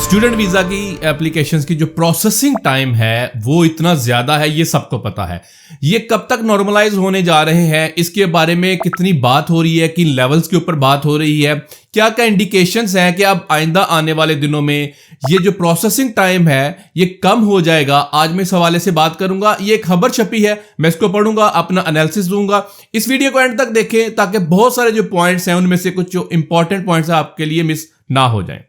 Student visa की applications की जो प्रोसेसिंग टाइम है वो इतना ज्यादा है, ये सबको पता है। ये कब तक नॉर्मलाइज होने जा रहे हैं, इसके बारे में कितनी बात हो रही है, किन लेवल्स के ऊपर बात हो रही है, क्या क्या इंडिकेशंस हैं कि अब आइंदा आने वाले दिनों में ये जो प्रोसेसिंग टाइम है ये कम हो जाएगा। आज मैं इस हवाले से बात करूंगा। ये एक खबर छपी है, मैं इसको पढ़ूंगा, अपना एनालिसिस दूंगा। इस वीडियो को एंड तक देखें ताकि बहुत सारे जो पॉइंट्स हैं उनमें से कुछ जो इंपॉर्टेंट पॉइंट्स हैं आपके लिए मिस ना हो जाएं।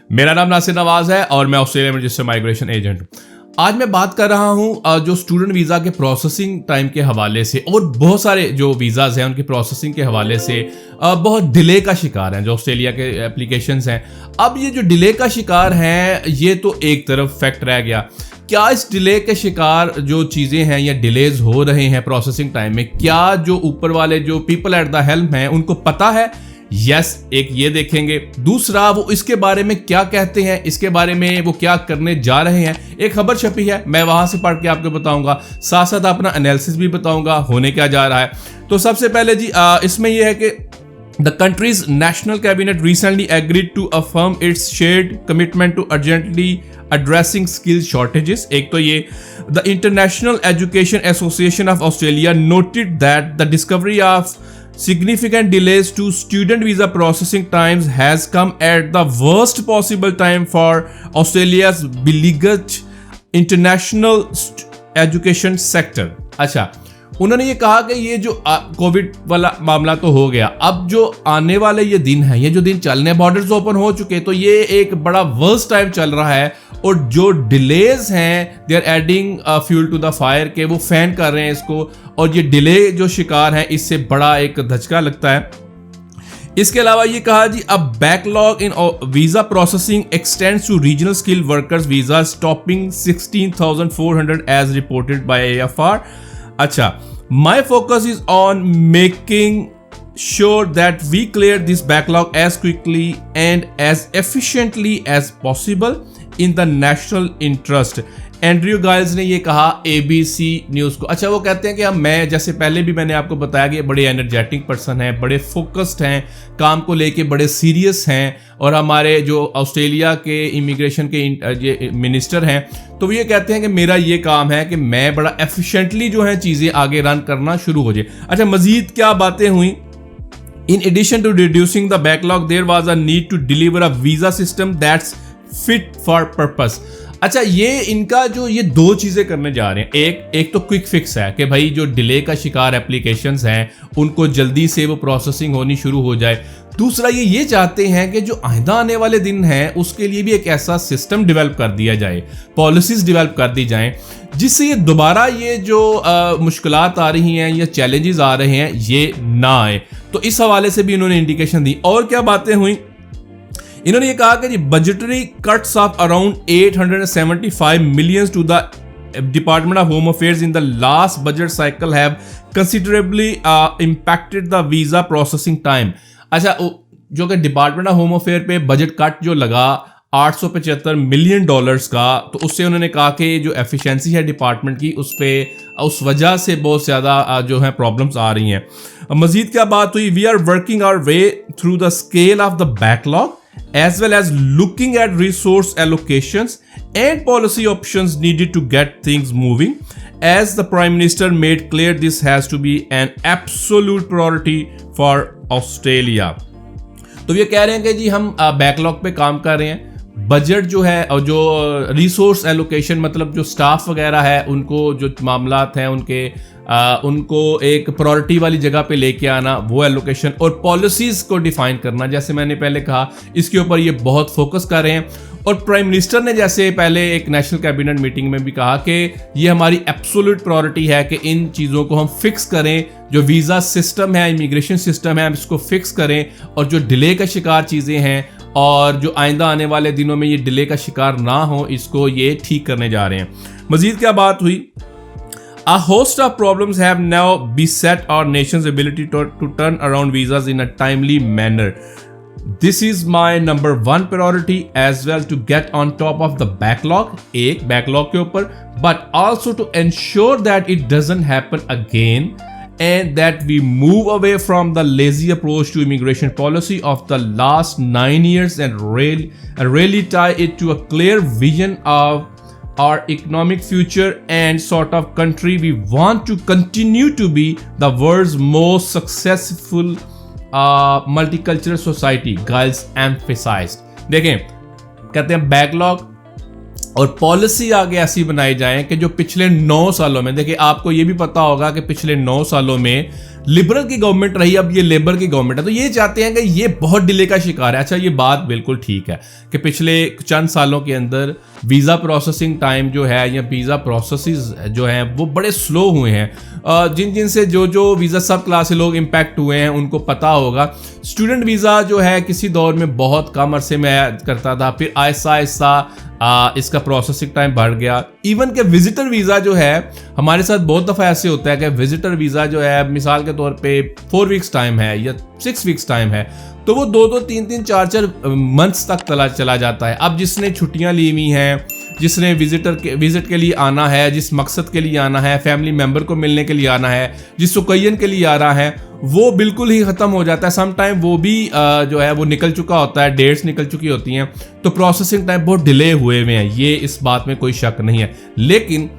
मेरा नाम नासिर नवाज है और मैं ऑस्ट्रेलिया में रजिस्टर्ड माइग्रेशन एजेंट हूं। आज मैं बात कर रहा हूं जो स्टूडेंट वीज़ा के प्रोसेसिंग टाइम के हवाले से और बहुत सारे जो वीज़ाज हैं उनकी प्रोसेसिंग के हवाले से बहुत डिले का शिकार हैं जो ऑस्ट्रेलिया के एप्लीकेशंस हैं। अब ये जो डिले का शिकार हैं ये तो एक तरफ फैक्ट रह गया। क्या इस डिले के शिकार जो चीज़ें हैं या डिलेज हो रहे हैं प्रोसेसिंग टाइम में, क्या जो ऊपर वाले जो पीपल एट द हेल्म हैं उनको पता है? यस, एक ये देखेंगे। दूसरा, वो इसके बारे में क्या कहते हैं, इसके बारे में वो क्या करने जा रहे हैं। एक खबर छपी है, मैं वहां से पढ़ के आपको बताऊंगा, साथ साथ अपना एनालिसिस भी बताऊंगा होने क्या जा रहा है। तो सबसे पहले जी इसमें यह है कि The country's national cabinet recently agreed to affirm its shared commitment to urgently addressing skill shortages. एक तो ये The International Education Association of Australia noted that the discovery of significant delays to student visa processing times has come at the worst possible time for Australia's beleaguered international education sector. अच्छा, उन्होंने ये कहा कि ये जो Covid वाला मामला तो हो गया, अब जो आने वाले ये दिन है, ये जो दिन चलने, बॉर्डर्स ओपन हो चुके, तो ये एक बड़ा वर्स्ट टाइम चल रहा है और जो डिलेज हैं they are adding fuel to the fire के वो फैन कर रहे हैं इसको, और ये डिले जो शिकार है इससे बड़ा एक धचका लगता है। इसके अलावा ये कहा जी अब backlog in visa processing extends to regional skill workers visa stopping 16,400 as reported by AFR। अच्छा, my focus is on making sure that we clear this backlog as quickly and as efficiently as possible in the national interest। Andrew Giles ने ये कहा ABC news को। अच्छा, वो कहते हैं कि मैं जैसे पहले भी मैंने आपको बताया कि बड़े एनर्जेटिक पर्सन हैं, बड़े फोकस्ड हैं, काम को लेके बड़े सीरियस हैं, और हमारे जो ऑस्ट्रेलिया के इमिग्रेशन के ये मिनिस्टर हैं तो वो ये कहते हैं कि मेरा ये काम है कि मैं बड़ा एफिशिएंटली जो है चीज़ें आगे रन करना शुरू हो जाए। अच्छा, मजीद क्या बातें हुई? In addition to reducing the backlog, there was a need to deliver a visa system that's fit for purpose। अच्छा, ये इनका जो ये दो चीज़ें करने जा रहे हैं। एक तो क्विक फिक्स है कि भाई जो डिले का शिकार एप्लीकेशंस हैं उनको जल्दी से वो प्रोसेसिंग होनी शुरू हो जाए। दूसरा ये चाहते हैं कि जो आइंदा आने वाले दिन हैं उसके लिए भी एक ऐसा सिस्टम डेवलप कर दिया जाए, पॉलिसीज डेवलप कर दी जाएं, जिससे ये दोबारा ये जो मुश्किलात आ रही हैं या चैलेंजेस आ रहे हैं ये ना आए। तो इस हवाले से भी इन्होंने इंडिकेशन दी। और क्या बातें हुई? इन्होंने ये कहा कि budgetary cuts of around 875 million to the department of home affairs in the last budget cycle have considerably impacted the visa processing time. अच्छा, जो कि डिपार्टमेंट ऑफ होम अफेयर पे बजट कट जो लगा $875 मिलियन का, तो उससे उन्होंने कहा कि जो एफिशिएंसी है डिपार्टमेंट की उस वजह से बहुत ज़्यादा जो है प्रॉब्लम्स आ रही हैं। मजीद क्या बात हुई? We are working our way through the scale of the backlog as well as looking at resource allocations and policy options needed to get things moving. As the Prime Minister made clear, this has to be an absolute priority for Australia। तो ये कह रहे हैं कि जी हम backlog पे काम कर रहे हैं। बजट जो है और जो रिसोर्स एलोकेशन मतलब जो स्टाफ वगैरह है उनको जो मामलात हैं उनको एक प्रायोरिटी वाली जगह पे लेके आना, वो एलोकेशन और पॉलिसीज़ को डिफाइन करना, जैसे मैंने पहले कहा, इसके ऊपर ये बहुत फोकस कर रहे हैं। और प्राइम मिनिस्टर ने जैसे पहले एक नेशनल कैबिनेट मीटिंग में भी कहा कि ये हमारी एब्सोल्यूट प्रायोरिटी है कि इन चीज़ों को हम फिक्स करें, जो वीज़ा सिस्टम है, इमिग्रेशन सिस्टम है, हम इसको फिक्स करें, और जो डिले का शिकार चीज़ें हैं और जो आइंदा आने वाले दिनों में ये डिले का शिकार ना हो, इसको ये ठीक करने जा रहे हैं। मजीद क्या बात हुई? A host of problems have now beset our nation's ability to turn around visas in a timely manner. This is my number one priority as well, to get on top of the backlog, एक backlog के ऊपर, but also to ensure that it doesn't happen again and that we move away from the lazy approach to immigration policy of the last 9 years and really tie it to a clear vision of our economic future and sort of country we want to continue to be the world's most successful multicultural society, Giles emphasized. देखें, कहते हैं backlog और policy आगे ऐसी बनाई जाए कि जो पिछले 9 सालों में, देखिए आपको ये भी पता होगा कि पिछले 9 सालों में लिबरल की गवर्नमेंट रही, अब ये लेबर की गवर्नमेंट है, तो ये चाहते हैं कि ये बहुत डिले का शिकार है। अच्छा, ये बात बिल्कुल ठीक है कि पिछले चंद सालों के अंदर वीज़ा प्रोसेसिंग टाइम जो है या वीज़ा प्रोसेसेस जो हैं वो बड़े स्लो हुए हैं। जिन से जो वीज़ा सब क्लास से लोग इम्पैक्ट हुए हैं उनको पता होगा। स्टूडेंट वीज़ा जो है किसी दौर में बहुत कम अरसे में करता था, फिर आहिस्ता आहिस्ता इसका प्रोसेसिंग टाइम बढ़ गया। इवन के विजिटर वीज़ा जो है हमारे साथ बहुत दफ़ा ऐसे होता है कि विजिटर वीज़ा जो है मिसाल के तौर पे 4 वीक्स टाइम है या 6 वीक्स टाइम है, तो वो 2-2, 3-3, 4-4 मंथ्स तक चला जाता है। अब जिसने छुट्टियां ली हुई हैं, जिसने विजिट के लिए आना है, जिस मकसद के लिए आना है, फैमिली मेम्बर को मिलने के लिए आना है, जिस ओकेजन के लिए आ रहा है, वो बिल्कुल ही ख़त्म हो जाता है। सम टाइम वो भी जो है वो निकल चुका होता है, डेट्स निकल चुकी होती हैं, तो प्रोसेसिंग टाइम बहुत डिले हुए हैं। ये इस बात में कोई शक नहीं है, लेकिन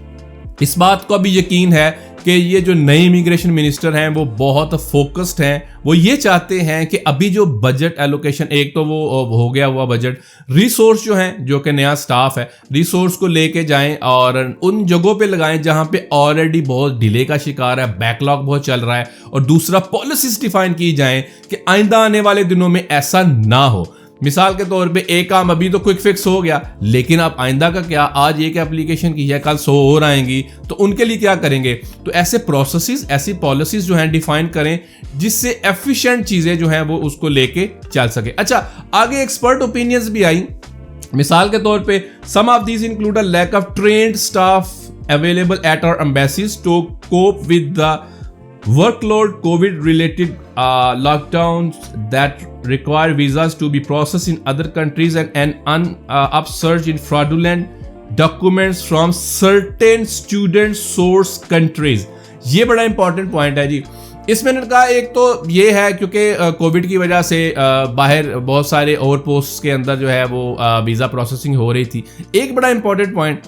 इस बात को भी यकीन है कि ये जो नए इमिग्रेशन मिनिस्टर हैं वो बहुत फोकस्ड हैं। वो ये चाहते हैं कि अभी जो बजट एलोकेशन, एक तो वो हो गया हुआ बजट, रिसोर्स जो हैं, जो कि नया स्टाफ है, रिसोर्स को लेके जाएं और उन जगहों पे लगाएं जहां पे ऑलरेडी बहुत डिले का शिकार है, बैकलॉग बहुत चल रहा है। और दूसरा, पॉलिसीज डिफाइन की जाएं कि आइंदा आने वाले दिनों में ऐसा ना हो। मिसाल के तौर पे एक काम अभी तो क्विक फिक्स हो गया, लेकिन अब आइंदा का क्या, आज एक एप्लीकेशन की है, कल 100 और आएंगी, तो उनके लिए क्या करेंगे। तो ऐसे प्रोसेसेस, ऐसी पॉलिसीज जो हैं डिफाइन करें जिससे एफिशिएंट चीजें जो हैं वो उसको लेके चल सके। अच्छा, आगे एक्सपर्ट ओपिनियंस भी आई। मिसाल के तौर पे some of these include a lack of trained staff available at our embassies to cope with the workload, COVID-related lockdowns that require visas to be processed in other countries, and an upsurge in fraudulent documents from certain student source countries. ये बड़ा important point है जी। इसमें इनका एक तो ये है क्योंकि कोविड की वजह से बाहर बहुत सारे और पोस्ट के अंदर जो है वो वीज़ा प्रोसेसिंग हो रही थी। एक बड़ा इंपॉर्टेंट पॉइंट,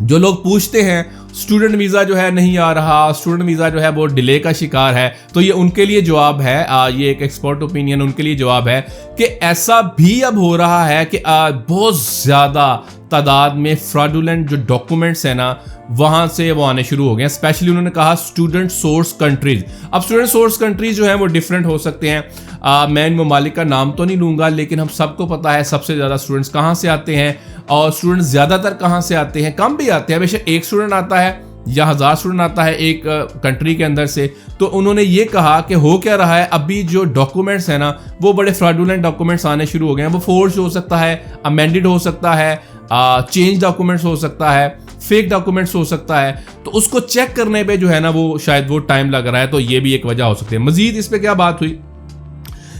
जो लोग पूछते हैं स्टूडेंट वीज़ा जो है नहीं आ रहा, स्टूडेंट वीज़ा जो है वो डिले का शिकार है, तो ये उनके लिए जवाब है, ये एक एक्सपर्ट ओपिनियन उनके लिए जवाब है कि ऐसा भी अब हो रहा है कि बहुत ज़्यादा तादाद में फ्रॉडुलेंट जो डॉक्यूमेंट्स हैं ना वहाँ से वो आने शुरू हो गए हैं। स्पेशली उन्होंने कहा स्टूडेंट सोर्स कंट्रीज। अब स्टूडेंट सोर्स कंट्रीज जो हैं वो डिफरेंट हो सकते हैं। मैं इन ममालिक का नाम तो नहीं लूँगा, लेकिन हम सबको पता है सबसे ज़्यादा स्टूडेंट्स कहाँ से आते हैं और स्टूडेंट्स ज़्यादातर कहाँ से आते हैं। कम भी आते हैं, बेशक एक स्टूडेंट आता है या 1000 स्टूडेंट आता है एक कंट्री के अंदर से। तो उन्होंने ये कहा कि हो क्या रहा है, अभी जो डॉक्यूमेंट्स हैं ना वो बड़े फ्रॉडुलेंट डॉक्यूमेंट्स आने शुरू हो गए हैं। वो फोर्ज हो सकता है, अमेंडेड हो सकता है, चेंज डॉक्यूमेंट्स हो सकता है, फेक डॉक्यूमेंट्स हो सकता है। तो उसको चेक करने पे जो है ना वो शायद वो टाइम लग रहा है, तो ये भी एक वजह हो सकती है। मजीद इस पे क्या बात हुई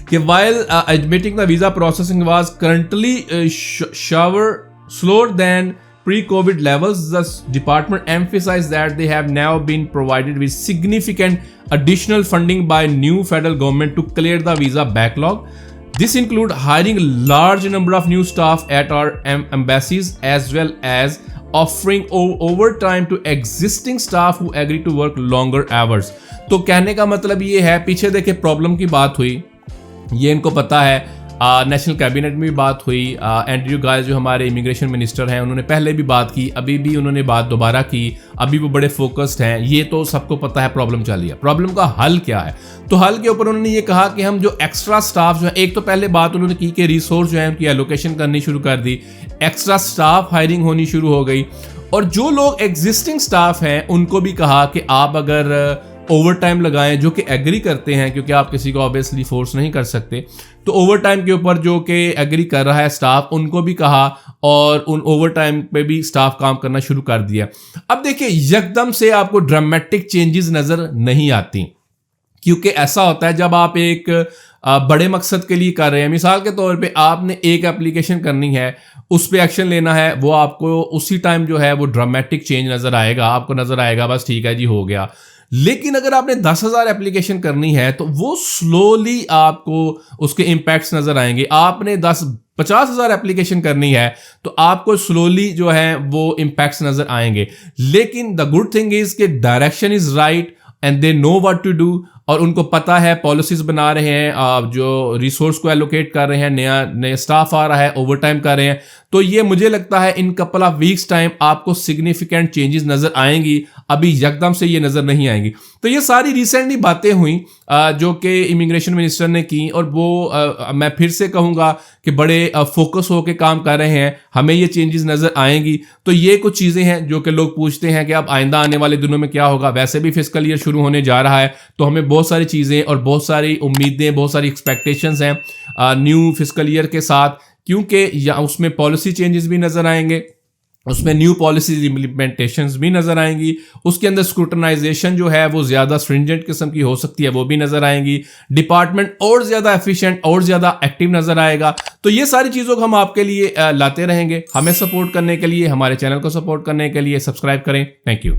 कि while admitting the visa processing was currently slower than pre-COVID levels, the department emphasized that they have now been provided with significant additional funding by new federal government to clear the visa backlog. This include hiring a large number of new staff at our embassies as well as offering overtime to existing staff who agree to work longer hours. तो कहने का मतलब ये है, पीछे देखे problem की बात हुई, ये इनको पता है। नेशनल कैबिनेट में भी बात हुई। एंड्रयू गाइल्स जो हमारे इमिग्रेशन मिनिस्टर हैं उन्होंने पहले भी बात की, अभी भी उन्होंने बात दोबारा की, अभी वो बड़े फोकस्ड हैं। ये तो सबको पता है प्रॉब्लम चल रही है। प्रॉब्लम का हल क्या है, तो हल के ऊपर उन्होंने ये कहा कि हम जो एक्स्ट्रा स्टाफ जो है, एक तो पहले बात उन्होंने की कि रिसोर्स जो है उनकी एलोकेशन करनी शुरू कर दी, एक्स्ट्रा स्टाफ हायरिंग होनी शुरू हो गई। और जो लोग एग्जिस्टिंग स्टाफ हैं उनको भी कहा कि आप अगर ओवर टाइम लगाएं, जो कि एग्री करते हैं, क्योंकि आप किसी को ऑब्वियसली फोर्स नहीं कर सकते, तो ओवर टाइम के ऊपर जो कि एग्री कर रहा है स्टाफ, उनको भी कहा और उन ओवर टाइम पे भी स्टाफ काम करना शुरू कर दिया। अब देखिए यकदम से आपको ड्रामेटिक चेंजेस नज़र नहीं आती, क्योंकि ऐसा होता है जब आप एक बड़े मकसद के लिए कर रहे हैं। मिसाल के तौर पे आपने एक एप्लीकेशन करनी है, उस पर एक्शन लेना है, वो आपको उसी टाइम जो है वो ड्रामेटिक चेंज नज़र आएगा, आपको नज़र आएगा बस ठीक है जी हो गया। लेकिन अगर आपने 10,000 एप्लीकेशन करनी है तो वो स्लोली आपको उसके इम्पैक्ट्स नजर आएंगे। आपने 50,000 एप्लीकेशन करनी है तो आपको स्लोली जो है वो इम्पैक्ट्स नजर आएंगे। लेकिन द गुड थिंग इज कि direction is right and they know what to do, और उनको पता है, पॉलिसीज बना रहे हैं, जो रिसोर्स को एलोकेट कर रहे हैं, नया स्टाफ आ रहा है, ओवर टाइम कर रहे हैं। तो ये मुझे लगता है in couple of weeks time आपको सिग्निफिकेंट चेंजेस नजर आएंगी, अभी यकदम से ये नजर नहीं आएंगी। तो ये सारी रिसेंटली बातें हुई जो कि इमिग्रेशन मिनिस्टर ने की, और वो मैं फिर से कहूंगा कि बड़े फोकस होकर काम कर रहे हैं, हमें ये चेंजेस नजर आएंगी। तो ये कुछ चीजें हैं जो कि लोग पूछते हैं कि अब आइंदा आने वाले दिनों में क्या होगा। वैसे भी फिस्कल ईयर शुरू होने जा रहा है, तो हमें बहुत सारी चीजें और बहुत सारी उम्मीदें, बहुत सारी एक्सपेक्टेशंस हैं न्यू फिस्कल ईयर के साथ, क्योंकि या उसमें पॉलिसी चेंजेस भी नजर आएंगे, उसमें न्यू पॉलिसीज इम्प्लीमेंटेशंस भी नजर आएंगी, उसके अंदर स्क्रूटनाइजेशन जो है वो ज्यादा स्ट्रिंजेंट किस्म की हो सकती है, वो भी नजर आएंगी, डिपार्टमेंट और ज्यादा एफिशिएंट और ज्यादा एक्टिव नजर आएगा। तो ये सारी चीजों को हम आपके लिए लाते रहेंगे। हमें सपोर्ट करने के लिए, हमारे चैनल को सपोर्ट करने के लिए सब्सक्राइब करें। Thank you.